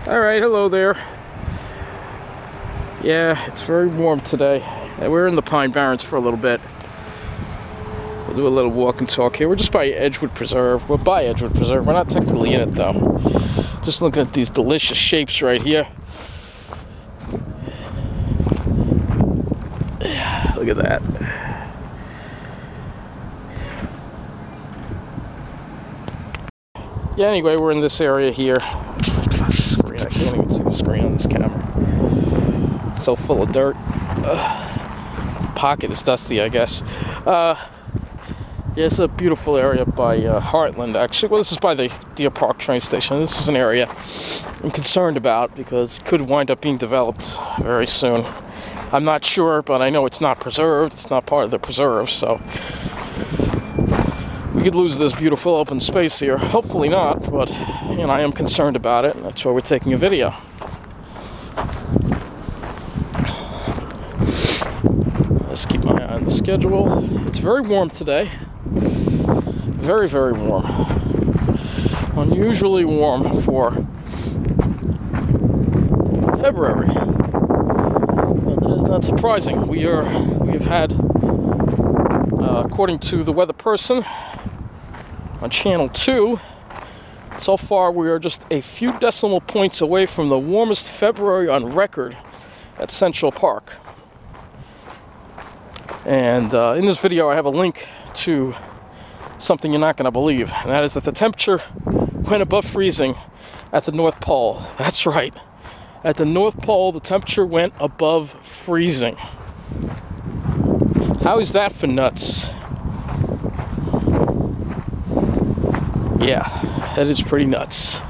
Alright, hello there. Yeah, it's very warm today. We're in the Pine Barrens for a little bit. We'll do a little walk and talk here. We're just by Edgewood Preserve. We're by Edgewood Preserve. We're not technically in it though. Just looking at these delicious shapes right here. Look at that. Yeah, anyway, we're in this area here. The screen, I can't even see the screen on this camera. It's so full of dirt. Pocket is dusty, I guess. Yeah, it's a beautiful area by Heartland, actually. Well, this is by the Deer Park train station. This is an area I'm concerned about because it could wind up being developed very soon. I'm not sure, but I know it's not preserved. It's not part of the preserve, so we could lose this beautiful open space here. Hopefully not, but you know, I am concerned about it, and that's why we're taking a video. Let's keep my eye on the schedule. It's very warm today. Very, very warm. Unusually warm for February. But that is not surprising. We have had, according to the weather person on Channel 2, so far we are just a few decimal points away from the warmest February on record at Central Park. And in this video I have a link to something you're not going to believe, and that is that the temperature went above freezing at the North Pole. That's right. At the North Pole, the temperature went above freezing. How is that for nuts? Yeah, that is pretty nuts.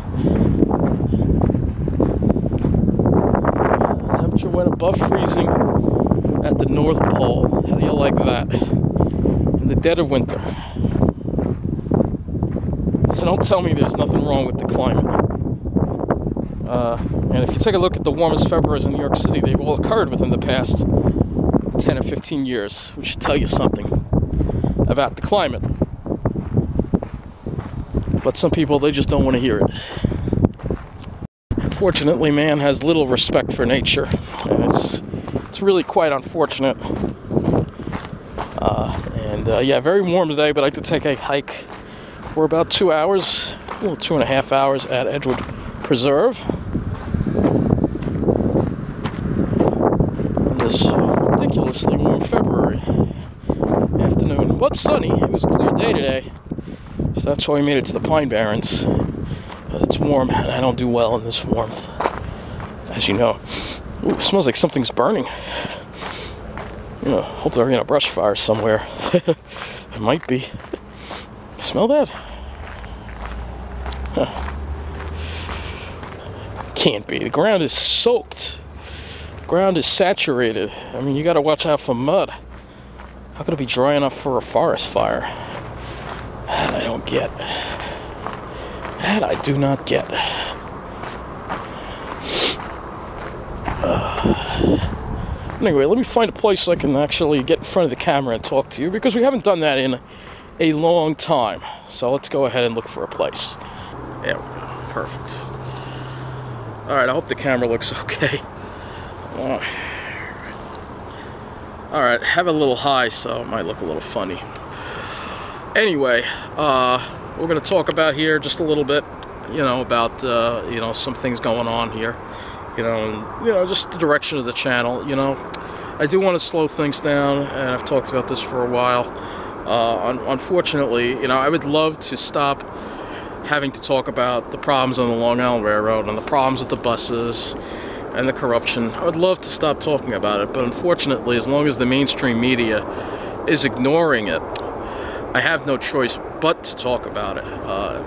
The temperature went above freezing at the North Pole. How do you like that? In the dead of winter. So don't tell me there's nothing wrong with the climate. And if you take a look at the warmest Februaries in New York City, they've all occurred within the past 10 or 15 years, which should tell you something about the climate. But some people, they just don't want to hear it. Unfortunately, man has little respect for nature, and it's really quite unfortunate. Yeah, very warm today, but I did take a hike for about 2 hours, well, 2.5 hours at Edgewood Preserve. On this ridiculously warm February afternoon. But sunny. It was a clear day today. So that's why we made it to the Pine Barrens. But it's warm, and I don't do well in this warmth, as you know. Ooh, it smells like something's burning. You know, hope they're in a brush fire somewhere. It might be. Smell that? Huh. Can't be. The ground is soaked. The ground is saturated. I mean, you gotta watch out for mud. How could it be dry enough for a forest fire? That I don't get. That I do not get. Anyway, let me find a place I can actually get in front of the camera and talk to you, because we haven't done that in a long time. So let's go ahead and look for a place. There we go. Perfect. Alright, I hope the camera looks okay. Alright, have a little high, so it might look a little funny. Anyway, we're going to talk about here just a little bit, you know, about, you know, some things going on here. You know, and, you know, just the direction of the channel, you know. I do want to slow things down, and I've talked about this for a while. Unfortunately, you know, I would love to stop having to talk about the problems on the Long Island Railroad and the problems with the buses and the corruption. I would love to stop talking about it, but unfortunately, as long as the mainstream media is ignoring it, I have no choice but to talk about it,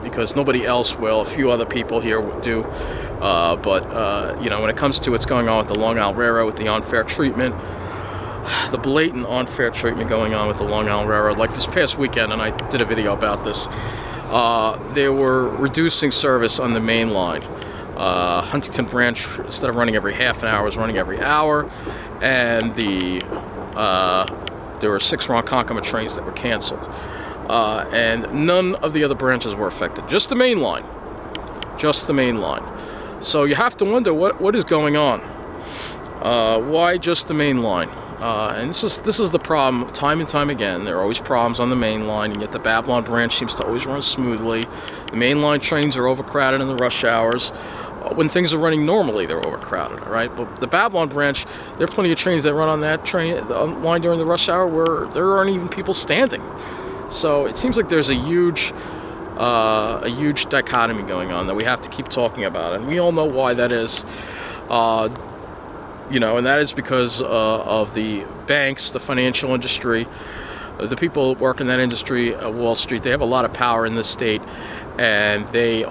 because nobody else will. A few other people here do, but you know, when it comes to what's going on with the Long Island Railroad, with the unfair treatment, the blatant unfair treatment going on with the Long Island Railroad, like this past weekend, and I did a video about this, they were reducing service on the main line. Huntington Branch, instead of running every half an hour, was running every hour, and there were 6 Ronkonkoma trains that were canceled. And none of the other branches were affected. Just the main line. Just the main line. So you have to wonder what is going on. Why just the main line? And this is the problem time and time again. There are always problems on the main line, and yet the Babylon branch seems to always run smoothly. The main line trains are overcrowded in the rush hours. When things are running normally, they're overcrowded, all right? But the Babylon branch, there are plenty of trains that run on that line during the rush hour where there aren't even people standing. So it seems like there's a huge dichotomy going on that we have to keep talking about, and we all know why that is. You know, and that is because of the banks, the financial industry, the people who work in that industry, Wall Street. They have a lot of power in this state, and they have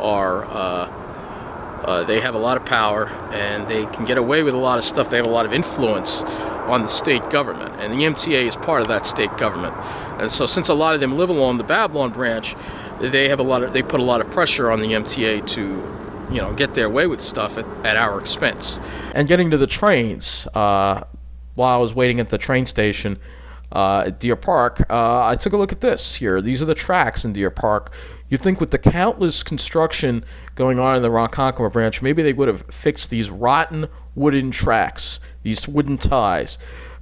a lot of power, and they can get away with a lot of stuff. They have a lot of influence on the state government, and the MTA is part of that state government. And so, since a lot of them live along the Babylon branch, they put a lot of pressure on the MTA to, you know, get their way with stuff at our expense. And getting to the trains, while I was waiting at the train station at Deer Park, I took a look at this here. These are the tracks in Deer Park. You'd think with the countless construction going on in the Ronkonkoma branch, maybe they would have fixed these rotten wooden tracks, these wooden ties.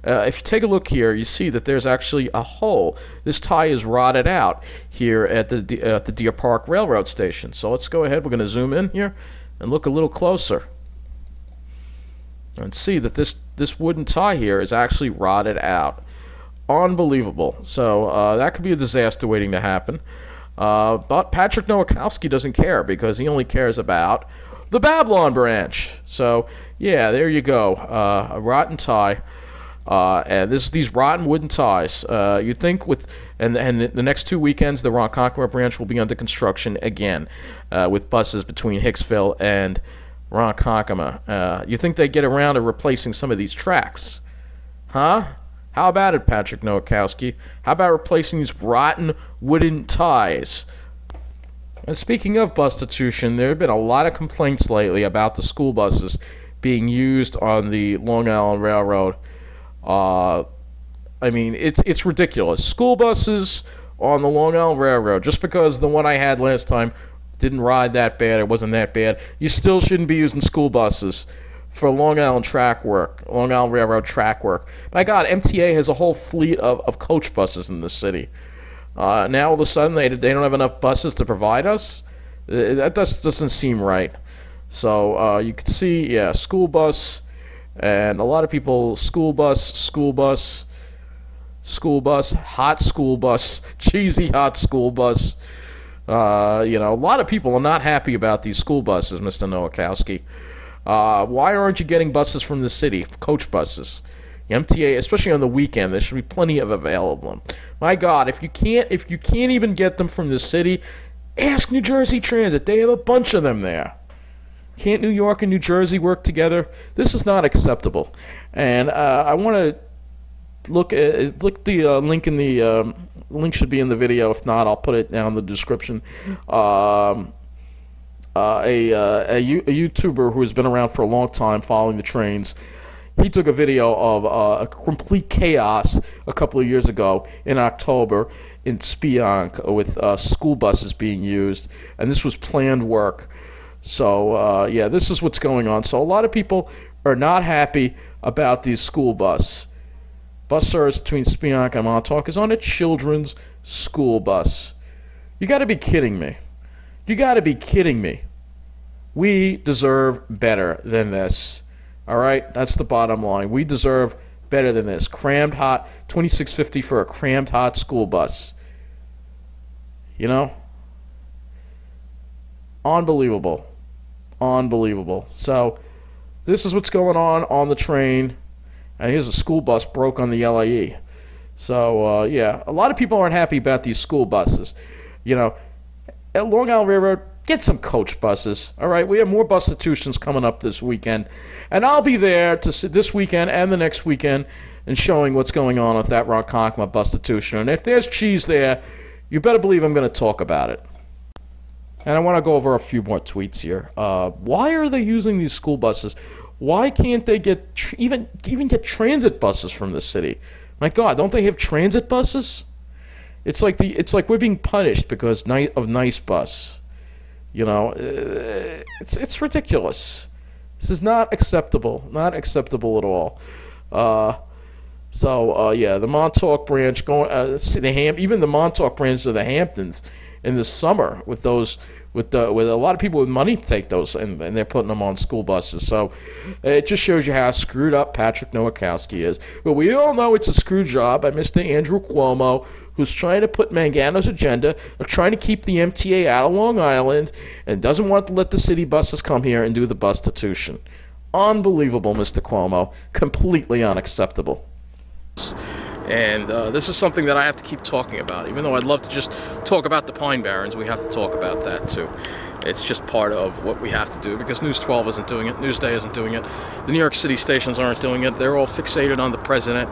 If you take a look here, you see that there's actually a hole. This tie is rotted out here at the Deer Park Railroad Station. So let's go ahead. We're going to zoom in here and look a little closer and see that this wooden tie here is actually rotted out. Unbelievable. So that could be a disaster waiting to happen. But Patrick Nowakowski doesn't care, because he only cares about the Babylon branch. So yeah, there you go. A rotten tie. And these rotten wooden ties. You'd think and the next 2 weekends the Ronkonkoma branch will be under construction again, with buses between Hicksville and Ronkonkoma. You think they'd get around to replacing some of these tracks, huh? How about it, Patrick Nowakowski? How about replacing these rotten wooden ties? And speaking of bustitution, there have been a lot of complaints lately about the school buses being used on the Long Island Railroad. I mean, it's ridiculous. School buses on the Long Island Railroad, just because the one I had last time didn't ride that bad, it wasn't that bad, you still shouldn't be using school buses for Long Island Long Island Railroad track work. My God, MTA has a whole fleet of coach buses in the city. Now all of a sudden they don't have enough buses to provide us? That doesn't seem right. So you can see, yeah, school bus, and a lot of people, school bus, hot school bus, cheesy hot school bus. You know, a lot of people are not happy about these school buses, Mr. Nowakowski. Why aren't you getting buses from the city, coach buses? The MTA, especially on the weekend, there should be plenty of available. My God, if you can't even get them from the city, ask New Jersey Transit. They have a bunch of them there. Can't New York and New Jersey work together? This is not acceptable. And I want to look the link in the link should be in the video. If not, I'll put it down in the description. A YouTuber who has been around for a long time following the trains, he took a video of a complete chaos a couple of years ago in October in Spionk with school buses being used, and this was planned work. So yeah, this is what's going on. So a lot of people are not happy about these school bus service between Spionk and Montauk is on a children's school bus. You got to be kidding me. You got to be kidding me. We deserve better than this. All right? That's the bottom line. We deserve better than this. Crammed hot, $26.50 for a crammed hot school bus. You know? Unbelievable. Unbelievable. So, this is what's going on the train. And here's a school bus broke on the LIE. So, yeah, a lot of people aren't happy about these school buses. You know, at Long Island Railroad, get some coach buses. All right, we have more bustitutions coming up this weekend. And I'll be there to see this weekend and the next weekend and showing what's going on with that Ronkonkoma bustitution. And if there's cheese there, you better believe I'm going to talk about it. And I want to go over a few more tweets here. Why are they using these school buses? Why can't they get even get transit buses from the city? My God, don't they have transit buses? It's like we're being punished because of Nice Bus. You know, it's ridiculous. This is not acceptable. Not acceptable at all. Yeah, the Montauk branch going. Even the Montauk branch of the Hamptons in the summer with those with a lot of people with money take those, and they're putting them on school buses. So it just shows you how screwed up Patrick Nowakowski is. But we all know it's a screw job by Mr. Andrew Cuomo, who's trying to put Mangano's agenda of trying to keep the MTA out of Long Island and doesn't want to let the city buses come here and do the bustitution. Unbelievable, Mr. Cuomo. Completely unacceptable. And this is something that I have to keep talking about. Even though I'd love to just talk about the Pine Barrens, we have to talk about that too. It's just part of what we have to do, because News 12 isn't doing it, Newsday isn't doing it, the New York City stations aren't doing it. They're all fixated on the president.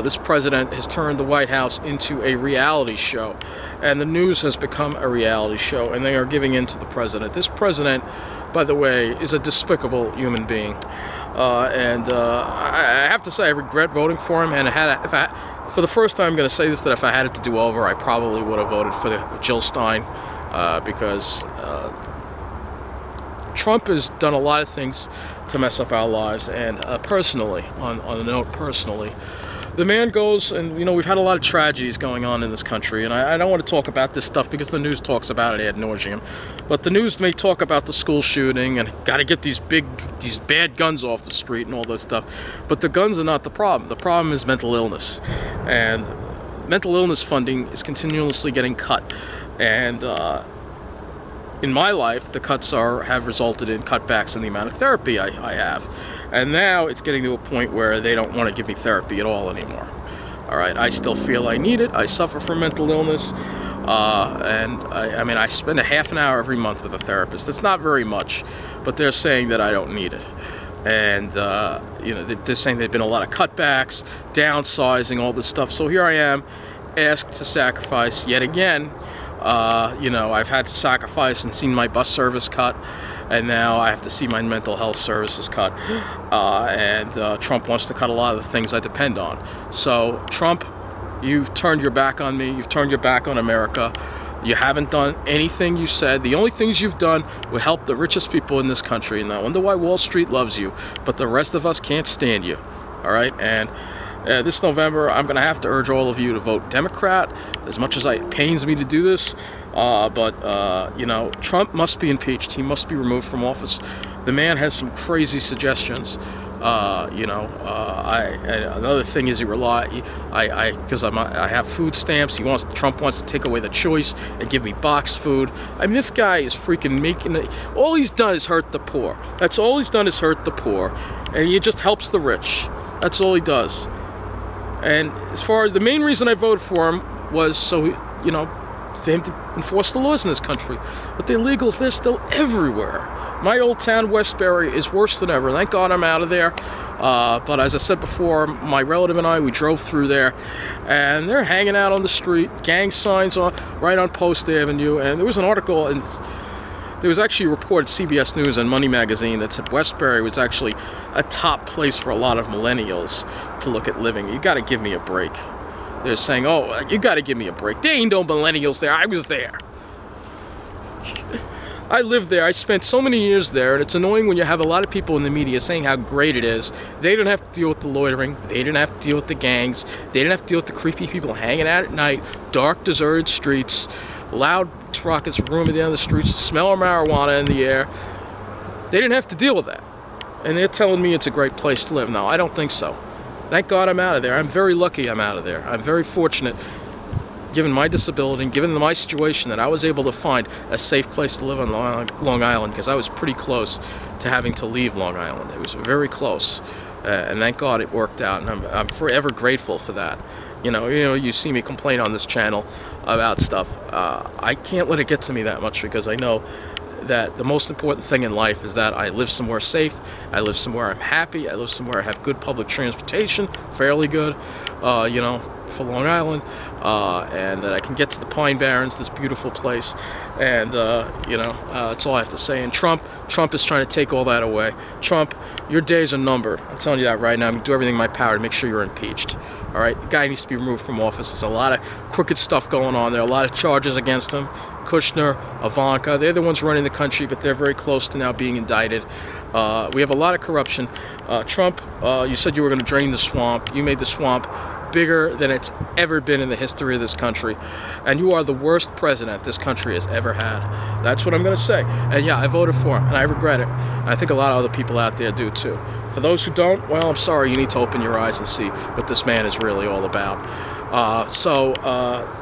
This president has turned the White House into a reality show, and the news has become a reality show, and they are giving in to the president. This president, by the way, is a despicable human being. I have to say I regret voting for him, and for the first time I'm going to say this, that if I had it to do over, I probably would have voted for Jill Stein, because Trump has done a lot of things to mess up our lives, and personally, on a note personally, the man goes, and we've had a lot of tragedies going on in this country, and I don't want to talk about this stuff because the news talks about it ad nauseum, but the news may talk about the school shooting and got to get these bad guns off the street and all this stuff, but the guns are not the problem. The problem is mental illness, and mental illness funding is continuously getting cut, and in my life, the cuts have resulted in cutbacks in the amount of therapy I have. And now it's getting to a point where they don't want to give me therapy at all anymore. All right, I still feel I need it. I suffer from mental illness. I spend a half an hour every month with a therapist. It's not very much, but they're saying that I don't need it. And, they're saying there have been a lot of cutbacks, downsizing, all this stuff. So here I am, asked to sacrifice yet again. I've had to sacrifice and seen my bus service cut, and now I have to see my mental health services cut. Trump wants to cut a lot of the things I depend on. So, Trump, you've turned your back on me. You've turned your back on America. You haven't done anything you said. The only things you've done will help the richest people in this country. And I wonder why Wall Street loves you, but the rest of us can't stand you. All right? And this November, I'm going to have to urge all of you to vote Democrat, as much as it pains me to do this. Trump must be impeached. He must be removed from office. The man has some crazy suggestions. Another thing is because I have food stamps. Trump wants to take away the choice and give me boxed food. I mean, this guy is freaking making it. All he's done is hurt the poor. That's all he's done is hurt the poor, and he just helps the rich. That's all he does. And as far as the main reason I voted for him was for him to enforce the laws in this country. But the illegals, they're still everywhere. My old town, Westbury, is worse than ever. Thank God I'm out of there. But as I said before, my relative and I, we drove through there, and they're hanging out on the street, gang signs right on Post Avenue. And there was an article, and there was actually a report at CBS News and Money Magazine that said Westbury was actually a top place for a lot of millennials to look at living. You got to give me a break. They're saying, oh, you got to give me a break. There ain't no millennials there. I was there. I lived there. I spent so many years there, and it's annoying when you have a lot of people in the media saying how great it is. They didn't have to deal with the loitering. They didn't have to deal with the gangs. They didn't have to deal with the creepy people hanging out at night, dark, deserted streets, loud rockets roaming down the streets, smell of marijuana in the air. They didn't have to deal with that. And they're telling me it's a great place to live. No, I don't think so. Thank God I'm out of there. I'm very lucky I'm out of there. I'm very fortunate, given my disability and given my situation, that I was able to find a safe place to live on Long Island, because I was pretty close to having to leave Long Island. It was very close. And thank God it worked out, and I'm forever grateful for that. You see me complain on this channel about stuff. I can't let it get to me that much, because I know that the most important thing in life is that I live somewhere safe, I live somewhere I'm happy, I live somewhere I have good public transportation, fairly good, for Long Island, and that I can get to the Pine Barrens, this beautiful place, and that's all I have to say. And Trump is trying to take all that away. Trump, your days are numbered. I'm telling you that right now. I'm going to do everything in my power to make sure you're impeached. All right, the guy needs to be removed from office. There's a lot of crooked stuff going on there, a lot of charges against him. Kushner, Ivanka. They're the ones running the country, but they're very close to now being indicted. We have a lot of corruption. Trump, you said you were going to drain the swamp. You made the swamp bigger than it's ever been in the history of this country. And you are the worst president this country has ever had. That's what I'm going to say. And yeah, I voted for him, and I regret it. And I think a lot of other people out there do too. For those who don't, well, I'm sorry. You need to open your eyes and see what this man is really all about.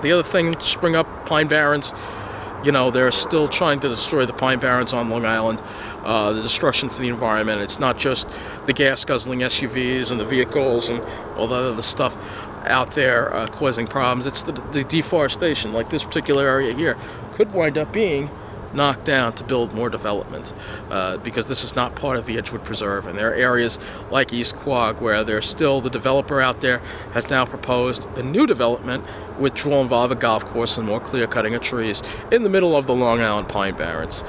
The other thing to bring up, Pine Barrens. You know, they're still trying to destroy the Pine Barrens on Long Island. The destruction for the environment. It's not just the gas-guzzling SUVs and the vehicles and all the other stuff out there causing problems. It's the deforestation, like this particular area here, could wind up being knocked down to build more development because this is not part of the Edgewood Preserve. And there are areas like East Quogue where there's still the developer out there has now proposed a new development which will involve a golf course and more clear cutting of trees in the middle of the Long Island Pine Barrens.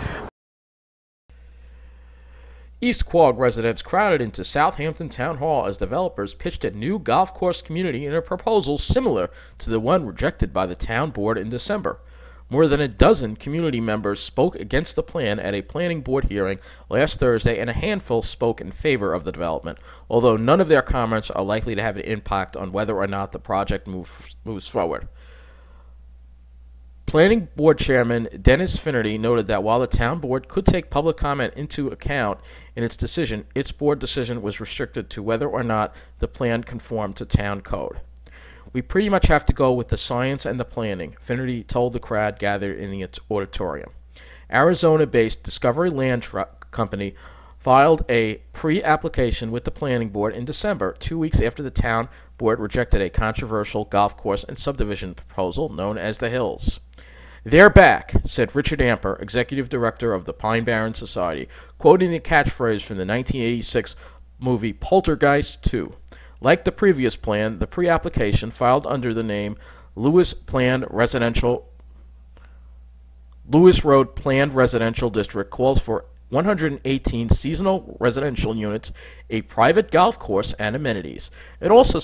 East Quogue residents crowded into Southampton Town Hall as developers pitched a new golf course community in a proposal similar to the one rejected by the town board in December. More than a dozen community members spoke against the plan at a planning board hearing last Thursday, and a handful spoke in favor of the development, although none of their comments are likely to have an impact on whether or not the project moves forward. Planning Board Chairman Dennis Finnerty noted that while the town board could take public comment into account in its decision, its board decision was restricted to whether or not the plan conformed to town code. "We pretty much have to go with the science and the planning," Finnerty told the crowd gathered in the auditorium. Arizona-based Discovery Land Company filed a pre-application with the planning board in December, 2 weeks after the town board rejected a controversial golf course and subdivision proposal known as the Hills. "They're back," said Richard Amper, executive director of the Pine Barrens Society, quoting the catchphrase from the 1986 movie Poltergeist 2. Like the previous plan, the pre-application, filed under the name Lewis Road Planned Residential District, calls for 118 seasonal residential units, a private golf course, and amenities. It also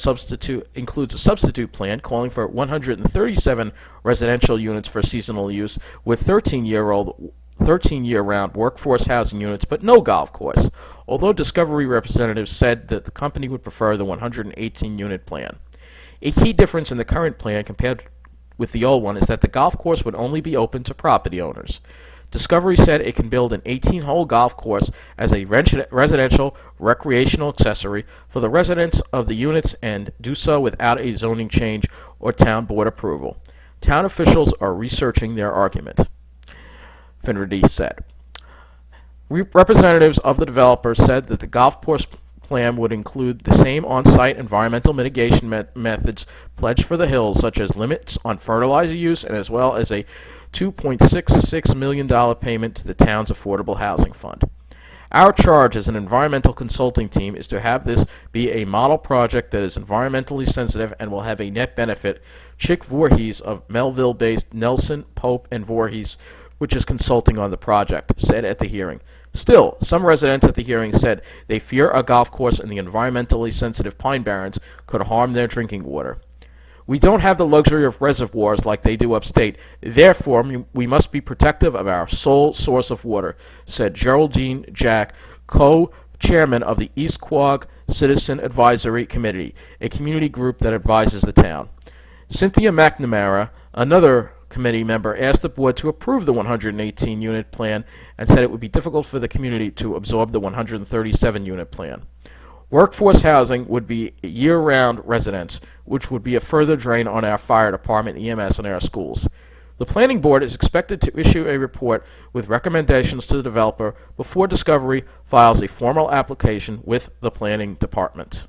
includes a substitute plan calling for 137 residential units for seasonal use with 13-year-round workforce housing units, but no golf course, although Discovery representatives said that the company would prefer the 118-unit plan. A key difference in the current plan compared with the old one is that the golf course would only be open to property owners. Discovery said it can build an 18-hole golf course as a residential recreational accessory for the residents of the units and do so without a zoning change or town board approval. Town officials are researching their argument, Finnerty said. Representatives of the developer said that the golf course plan would include the same on-site environmental mitigation methods pledged for the Hills, such as limits on fertilizer use, and as well as a $2.66 million payment to the town's affordable housing fund. "Our charge as an environmental consulting team is to have this be a model project that is environmentally sensitive and will have a net benefit," Chick Voorhees of Melville-based Nelson, Pope, and Voorhees, which is consulting on the project, said at the hearing. Still, some residents at the hearing said they fear a golf course in the environmentally sensitive Pine Barrens could harm their drinking water. "We don't have the luxury of reservoirs like they do upstate. Therefore, we must be protective of our sole source of water," said Geraldine Jack, co-chairman of the East Quogue Citizen Advisory Committee, a community group that advises the town. Cynthia McNamara, another committee member, asked the board to approve the 118-unit plan and said it would be difficult for the community to absorb the 137-unit plan. "Workforce housing would be year-round residents, which would be a further drain on our fire department, EMS, and our schools." The planning board is expected to issue a report with recommendations to the developer before Discovery files a formal application with the planning department.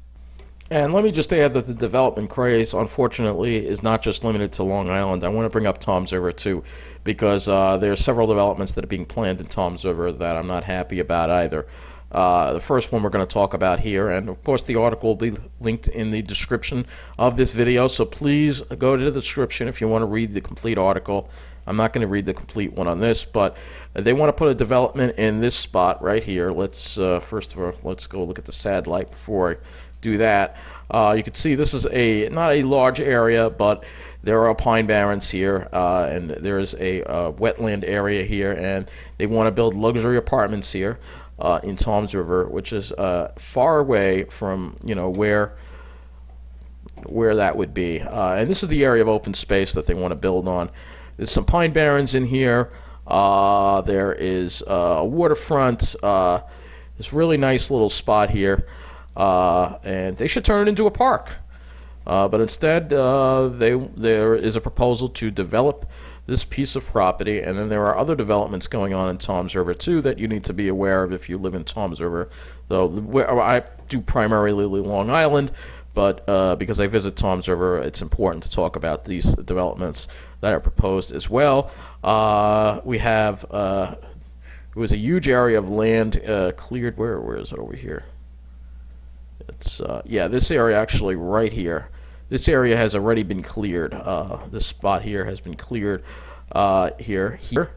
And let me just add that the development craze, unfortunately, is not just limited to Long Island. I want to bring up Toms River, too, because there are several developments that are being planned in Toms River that I'm not happy about either. The first one we're going to talk about here, and of course the article will be linked in the description of this video, so please go to the description if you want to read the complete article. I'm not going to read the complete one on this, but they want to put a development in this spot right here. Let's first of all, let's go look at the satellite before I do that. You can see this is not a large area, but there are pine barrens here, and there's a wetland area here, and they want to build luxury apartments here in Toms River, which is far away from, you know, where that would be. And this is the area of open space that they want to build on. There's some pine barrens in here. There is a waterfront. This really nice little spot here, and they should turn it into a park. But instead, there is a proposal to develop this piece of property, and then there are other developments going on in Toms River too that you need to be aware of if you live in Toms River. Though I do primarily live in Long Island, but because I visit Toms River, it's important to talk about these developments that are proposed as well. We have it was a huge area of land cleared. Where is it over here? It's yeah, this area actually right here. This area has already been cleared. This spot here has been cleared. Here,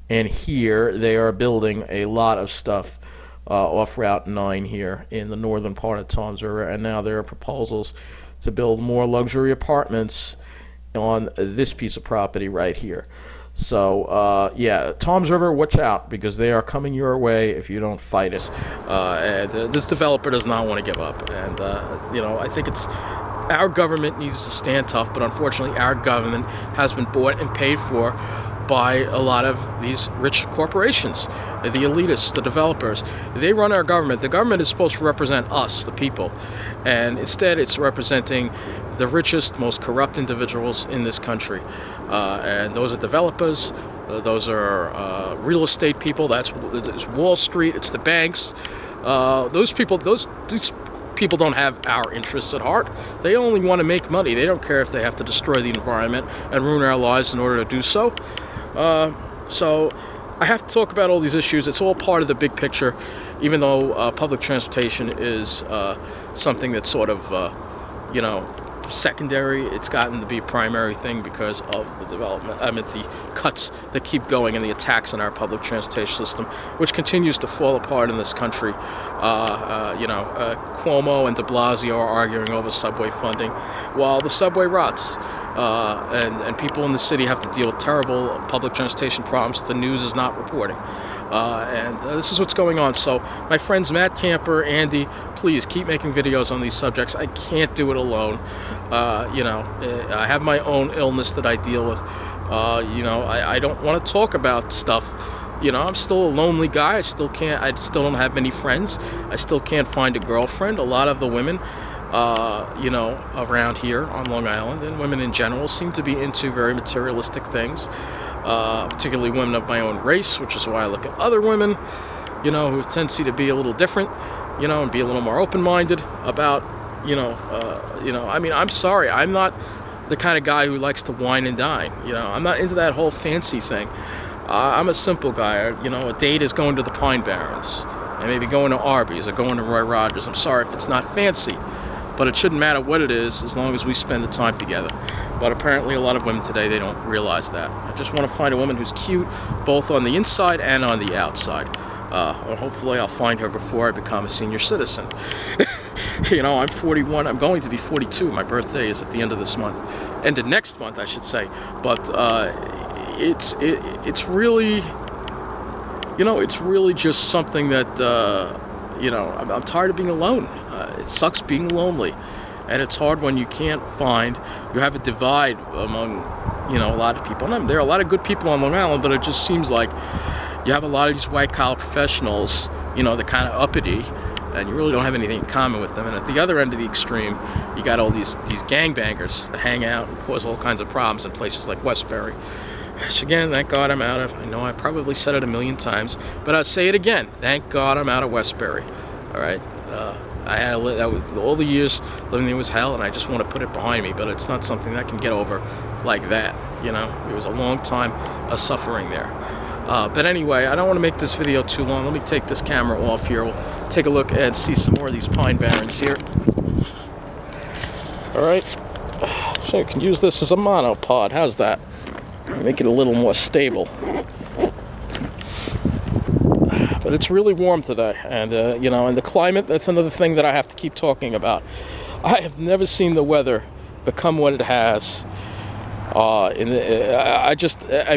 and here they are building a lot of stuff off Route 9 here in the northern part of Toms River, and now there are proposals to build more luxury apartments on this piece of property right here. So yeah, Toms River, watch out, because they are coming your way if you don't fight it. And this developer does not want to give up, and you know, I think it's our government needs to stand tough, but unfortunately our government has been bought and paid for by a lot of these rich corporations, the elitists, the developers. They run our government. The government is supposed to represent us, the people, and instead it's representing the richest, most corrupt individuals in this country. And those are developers, those are real estate people, it's Wall Street, it's the banks. These people don't have our interests at heart. They only want to make money. They don't care if they have to destroy the environment and ruin our lives in order to do so. So I have to talk about all these issues. It's all part of the big picture, even though public transportation is something that's sort of, you know, secondary. It's gotten to be a primary thing because of the development, the cuts that keep going and the attacks on our public transportation system, which continues to fall apart in this country. You know, Cuomo and de Blasio are arguing over subway funding, while the subway rots, and people in the city have to deal with terrible public transportation problems the news is not reporting. And this is what's going on. So my friends Matt Camper, Andy, please keep making videos on these subjects. I can't do it alone. You know, I have my own illness that I deal with. You know, I don't want to talk about stuff. You know, I'm still a lonely guy. I still don't have many friends. I still can't find a girlfriend. A lot of the women, you know, around here on Long Island, and women in general, seem to be into very materialistic things. Particularly women of my own race, which is why I look at other women, you know, who have tendency to be a little different, you know, and be a little more open-minded about, you know, I mean, I'm sorry, I'm not the kind of guy who likes to wine and dine, you know, I'm not into that whole fancy thing. I'm a simple guy. You know, a date is going to the Pine Barrens, and maybe going to Arby's or going to Roy Rogers. I'm sorry if it's not fancy, but it shouldn't matter what it is as long as we spend the time together. But apparently a lot of women today, they don't realize that. I just want to find a woman who's cute, both on the inside and on the outside. Or hopefully I'll find her before I become a senior citizen. You know, I'm 41, I'm going to be 42. My birthday is at the end of this month. End of next month, I should say. But it's really, you know, it's really just something that, you know, I'm tired of being alone. It sucks being lonely. And it's hard when you can't find, you have a divide among, you know, a lot of people. And there are a lot of good people on Long Island, but it just seems like you have a lot of these white-collar professionals, you know, they're kind of uppity, and you really don't have anything in common with them. And at the other end of the extreme, you got all these gangbangers that hang out and cause all kinds of problems in places like Westbury. Which, again, thank God I'm out of. I know I probably said it a million times, but I'll say it again. Thank God I'm out of Westbury. All right? I had all the years living there was hell, and I just want to put it behind me, but it's not something that I can get over like that, you know? It was a long time of suffering there. But anyway, I don't want to make this video too long. Let me take this camera off here. We'll take a look and see some more of these Pine Barrens here. All right. So you can use this as a monopod. How's that? Make it a little more stable. But it's really warm today, and you know, and the climate, that's another thing that I have to keep talking about. I have never seen the weather become what it has. I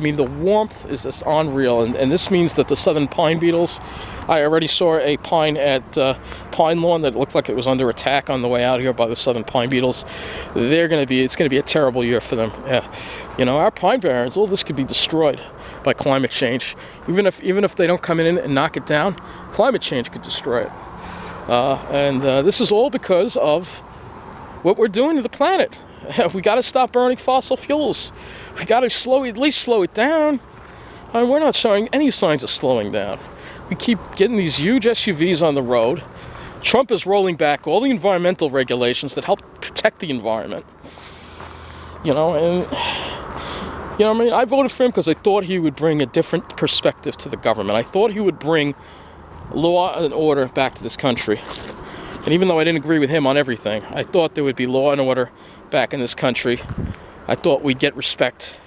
mean, the warmth is just unreal, and this means that the southern pine beetles, I already saw a pine at Pine Lawn that looked like it was under attack on the way out here by the southern pine beetles. It's going to be a terrible year for them. Yeah. You know, our pine barrens, all this could be destroyed by climate change. Even if they don't come in and knock it down, climate change could destroy it. This is all because of what we're doing to the planet. We got to stop burning fossil fuels. We got to at least slow it down. I mean, we're not showing any signs of slowing down. We keep getting these huge SUVs on the road. Trump is rolling back all the environmental regulations that help protect the environment. You know, and I mean, I voted for him because I thought he would bring a different perspective to the government. I thought he would bring law and order back to this country. And even though I didn't agree with him on everything, I thought there would be law and order back in this country. I thought we'd get respect.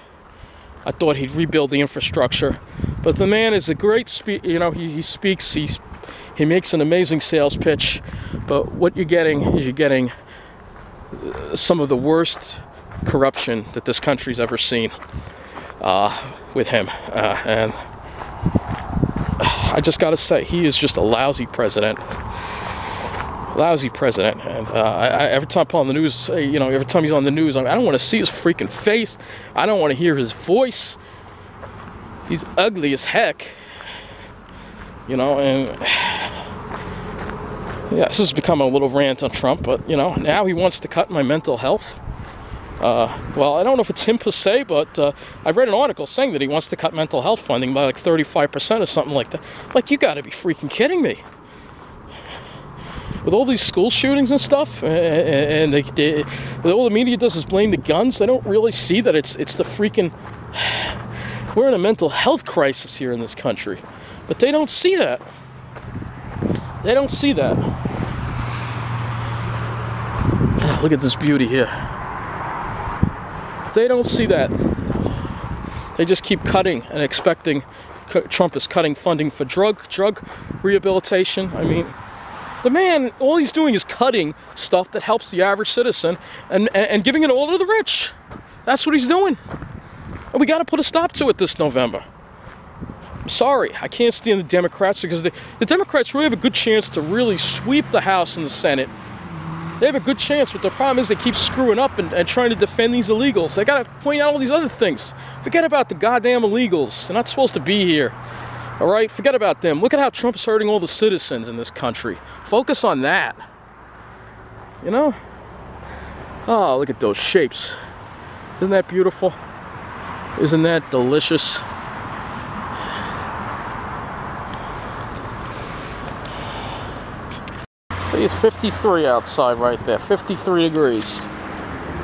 I thought he'd rebuild the infrastructure. But the man is a great he speaks, he makes an amazing sales pitch. But what you're getting is some of the worst corruption that this country's ever seen with him. And I just got to say, he is just a lousy president. And every time I'm on the news, every time he's on the news, I don't want to see his freaking face. I don't want to hear his voice. He's ugly as heck. You know, and yeah, this has become a little rant on Trump, but now he wants to cut my mental health. Well, I don't know if it's him per se, but I read an article saying that he wants to cut mental health funding by like 35% or something like that. Like, you got to be freaking kidding me. With all these school shootings and stuff, and all the media does is blame the guns. They don't really see that it's the freaking... We're in a mental health crisis here in this country. But they don't see that. They don't see that. Look at this beauty here. They don't see that. They just keep cutting and expecting... Trump is cutting funding for drug rehabilitation. I mean... The man, all he's doing is cutting stuff that helps the average citizen and giving it all to the rich. That's what he's doing. And we got to put a stop to it this November. I'm sorry, I can't stand the Democrats because the Democrats really have a good chance to really sweep the House and the Senate. They have a good chance, but the problem is they keep screwing up and trying to defend these illegals. They got to point out all these other things. Forget about the goddamn illegals. They're not supposed to be here. All right, forget about them. Look at how Trump's hurting all the citizens in this country. Focus on that. You know? Oh, look at those shapes. Isn't that beautiful? Isn't that delicious? So it's 53 outside right there. 53 degrees.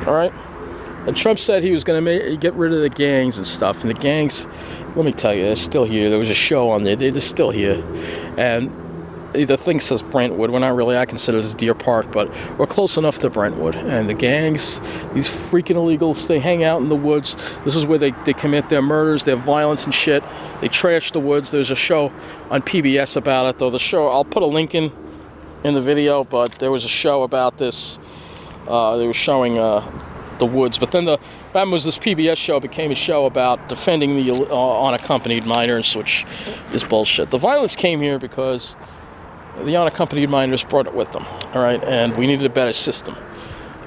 All right? And Trump said he was going to get rid of the gangs and stuff. And the gangs, let me tell you, they're still here. There was a show on there. They're still here. And the thing says Brentwood. We're not really, I consider this Deer Park, but we're close enough to Brentwood. And the gangs, these freaking illegals, they hang out in the woods. This is where they commit their murders, their violence and shit. They trash the woods. There's a show on PBS about it, though. The show, I'll put a link in the video, but there was a show about this. They were showing... the woods, but then the problem was this PBS show became a show about defending the unaccompanied minors, which is bullshit. The violence came here because the unaccompanied minors brought it with them, all right, and we needed a better system.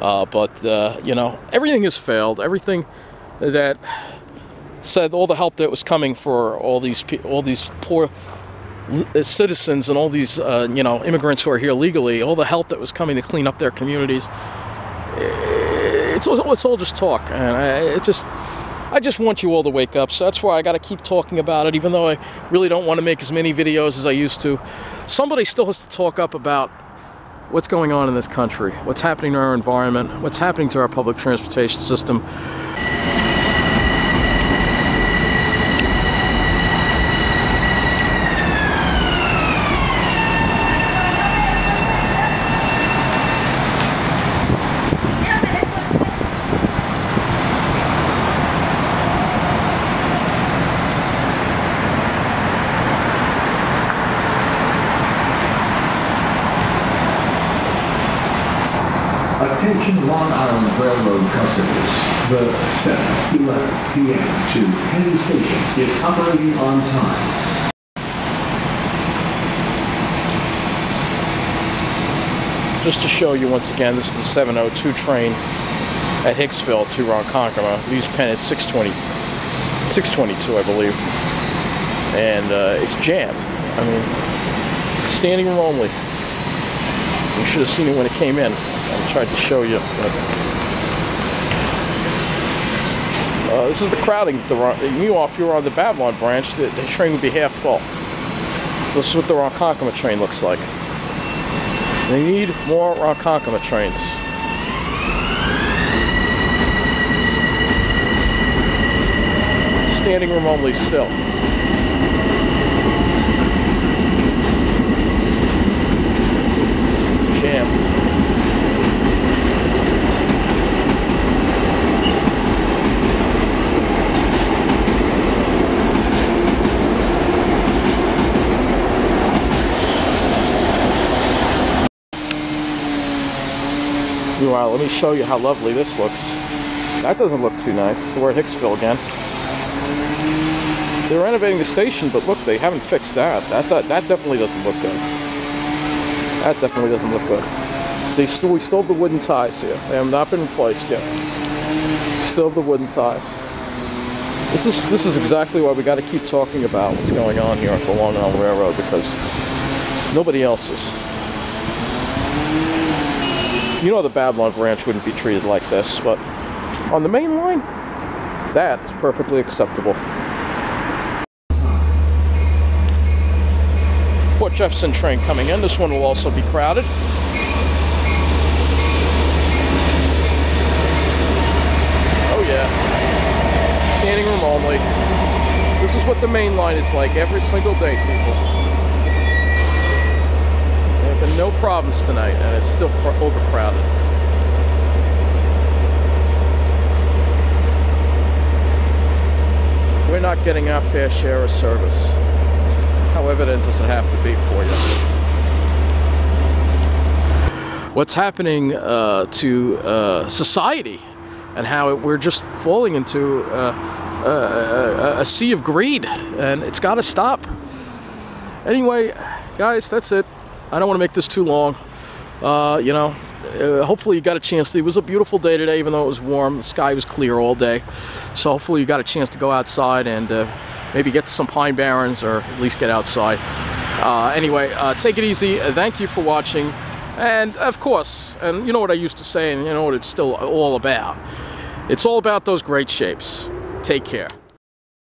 But everything has failed. Everything that said all the help that was coming for all these poor citizens and all these immigrants who are here legally, all the help that was coming to clean up their communities. It's all just talk, and I just want you all to wake up. So that's why I got to keep talking about it, even though I really don't want to make as many videos as I used to. Somebody still has to talk up about what's going on in this country, what's happening to our environment, what's happening to our public transportation system. Attention Long Island Railroad customers. The 7:11 p.m. to Penn Station is operating on time. Just to show you once again, this is the 702 train at Hicksville to Ronkonkoma. Leaves Penn at 6:22, I believe. And it's jammed. I mean, standing room only. You should have seen it when it came in. I tried to show you. But, this is the crowding. Meanwhile, if you were on the Babylon branch, the train would be half full. This is what the Ronkonkoma train looks like. They need more Ronkonkoma trains. Standing room only still. Jammed. Meanwhile, let me show you how lovely this looks. That doesn't look too nice. We're at Hicksville again. They're renovating the station, but look, they haven't fixed that. That definitely doesn't look good. That definitely doesn't look good. We still have the wooden ties here. They have not been replaced yet. Still have the wooden ties. This is exactly why we got to keep talking about what's going on here at the Long Island Railroad, because nobody else is. You know the Babylon branch wouldn't be treated like this, but on the main line, that is perfectly acceptable. Port Jefferson train coming in. This one will also be crowded. Oh yeah. Standing room only. This is what the main line is like every single day, people. There have been no problems tonight, and it's still overcrowded. We're not getting our fair share of service. How evident does it have to be for you? What's happening to society, and how we're just falling into a sea of greed, and it's got to stop. Anyway, guys, that's it. I don't want to make this too long. You know, hopefully you got a chance. It was a beautiful day today, even though it was warm. The sky was clear all day. So hopefully you got a chance to go outside and maybe get to some pine barrens, or at least get outside. Anyway, take it easy. Thank you for watching. And of course, and you know what I used to say, and you know what it's still all about. It's all about those great shapes. Take care.